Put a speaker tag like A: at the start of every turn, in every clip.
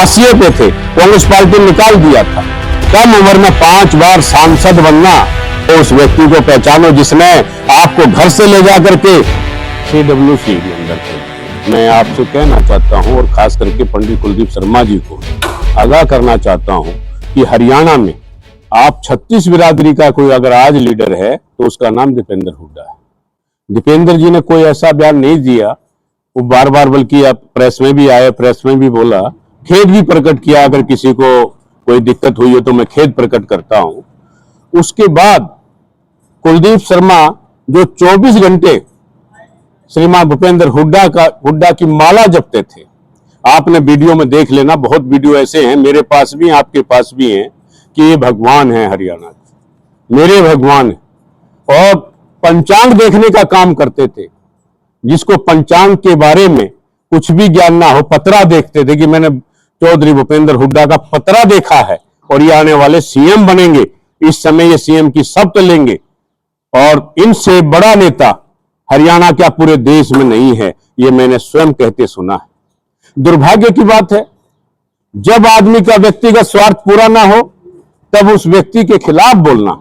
A: हाशिए पे थे, कांग्रेस पार्टी निकाल दिया था। कम उम्र में 5 बार सांसद बनना, तो उस व्यक्ति को पहचानो जिसने आपको घर से ले जाकर के CWC के अंदर थे। मैं आपसे कहना चाहता हूं और खास करके पंडित कुलदीप शर्मा जी को आगाह करना चाहता हूं कि हरियाणा में आप 36 बिरादरी का कोई अगर आज लीडर है तो उसका नाम दीपेंद्र हुड्डा है। दीपेंद्र जी ने कोई ऐसा बयान नहीं दिया, वो बार बार बल्कि आप प्रेस में भी आए, प्रेस में भी बोला, खेद भी प्रकट किया, अगर किसी को कोई दिक्कत हुई हो तो मैं खेद प्रकट करता हूं। उसके बाद कुलदीप शर्मा जो 24 घंटे श्रीमान भूपेंद्र हुड्डा की माला जपते थे, आपने वीडियो में देख लेना, बहुत वीडियो ऐसे हैं, मेरे पास भी हैं, आपके पास भी हैं, कि ये भगवान है हरियाणा के, मेरे भगवान है। और पंचांग देखने का काम करते थे, जिसको पंचांग के बारे में कुछ भी ज्ञान ना हो, पतरा देखते थे कि मैंने चौधरी भूपेंद्र हुड्डा का पतरा देखा है और ये आने वाले सीएम बनेंगे, इस समय ये सीएम की शपथ लेंगे, और इनसे बड़ा नेता हरियाणा क्या पूरे देश में नहीं है, ये मैंने स्वयं कहते सुना है। दुर्भाग्य की बात है, जब आदमी का व्यक्तिगत स्वार्थ पूरा ना हो तब उस व्यक्ति के खिलाफ बोलना,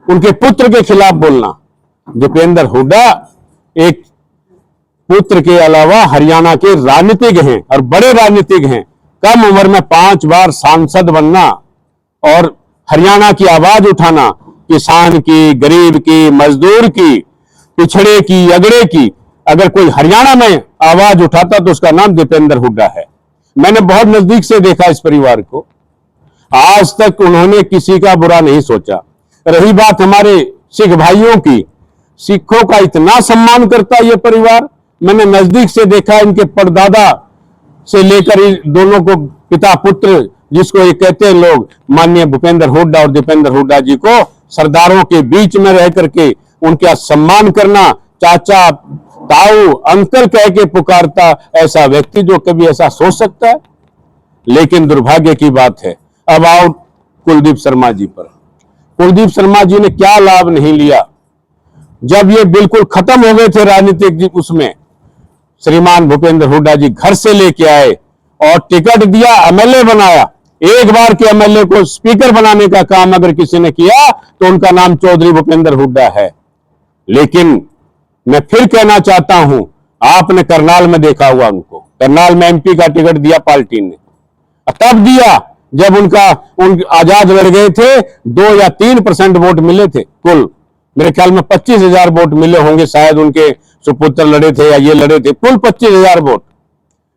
A: उनके पुत्र के खिलाफ बोलना। दीपेंद्र हुड्डा एक पुत्र के अलावा हरियाणा के राजनीतिक हैं और बड़े राजनीतिक हैं। कम उम्र में 5 बार सांसद बनना और हरियाणा की आवाज उठाना, किसान की, गरीब की, मजदूर की, पिछड़े की, अगड़े की, अगर कोई हरियाणा में आवाज उठाता तो उसका नाम दीपेंद्र हुड्डा है। मैंने बहुत नजदीक से देखा इस परिवार को, आज तक उन्होंने किसी का बुरा नहीं सोचा। रही बात हमारे सिख भाइयों की, सिखों का इतना सम्मान करता है ये परिवार, मैंने नजदीक से देखा। इनके परदादा से लेकर दोनों को, पिता पुत्र जिसको ये कहते हैं लोग, माननीय भूपेंद्र हुड्डा और दीपेंद्र हुड्डा जी को सरदारों के बीच में रह करके उनका सम्मान करना, चाचा, ताऊ, अंकल कह के पुकारता ऐसा व्यक्ति जो कभी ऐसा सोच सकता है। लेकिन दुर्भाग्य की बात है, अब आओ कुलदीप शर्मा जी पर। कुलदीप शर्मा जी ने क्या लाभ नहीं लिया, जब ये बिल्कुल खत्म हो गए थे राजनीतिक, उसमें श्रीमान भूपेंद्र हुड्डा जी घर से लेके आए और टिकट दिया, एमएलए बनाया। एक बार के एमएलए को स्पीकर बनाने का काम अगर किसी ने किया तो उनका नाम चौधरी भूपेंद्र हुड्डा है। लेकिन मैं फिर कहना चाहता हूं, आपने करनाल में देखा हुआ, उनको करनाल में एमपी का टिकट दिया पार्टी ने, तब दिया जब उन आजाद लड़ गए थे, 2 या 3% वोट मिले थे कुल, मेरे ख्याल में 25,000 वोट मिले होंगे, शायद उनके सुपुत्र लड़े थे या ये लड़े थे, कुल 25,000 वोट,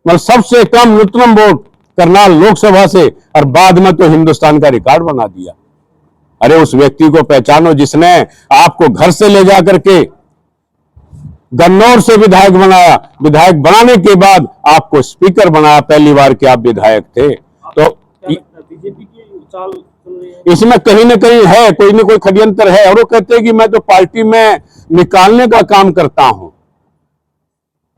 A: मतलब सबसे कम न्यूनतम वोट करनाल लोकसभा से, और बाद में तो हिंदुस्तान का रिकॉर्ड बना दिया। अरे उस व्यक्ति को पहचानो जिसने आपको घर से ले जाकर के गन्नौर से विधायक बनाया, विधायक बनाने के बाद आपको स्पीकर बनाया, पहली बार के आप विधायक थे। तो
B: बीजेपी की चाल
A: इसमें कहीं ना कहीं है, कोई ना कोई षड्यंत्र है, और वो कहते हैं कि मैं तो पार्टी में निकालने का काम करता हूं।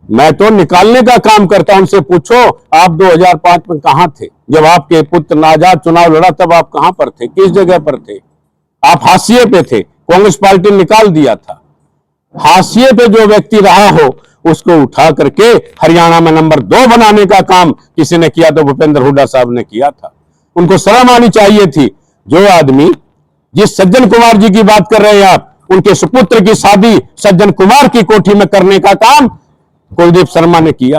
A: मैं तो निकालने का काम करता हूं। उनसे पूछो आप 2005 में कहां थे, जब आपके पुत्र आजाद चुनाव लड़ा, तब आप कहां पर थे, किस जगह पर थे? आप हाशिए पे थे, कांग्रेस पार्टी निकाल दिया था। हाशिए पे जो व्यक्ति रहा हो उसको उठा करके हरियाणा में नंबर 2 बनाने का काम किसी ने किया तो भूपेंद्र हुड्डा साहब ने किया था। उनको शर्म आनी चाहिए थी। जो आदमी, जिस सज्जन कुमार जी की बात कर रहे हैं आप, उनके सुपुत्र की शादी सज्जन कुमार की कोठी में करने का काम कुलदीप शर्मा ने किया।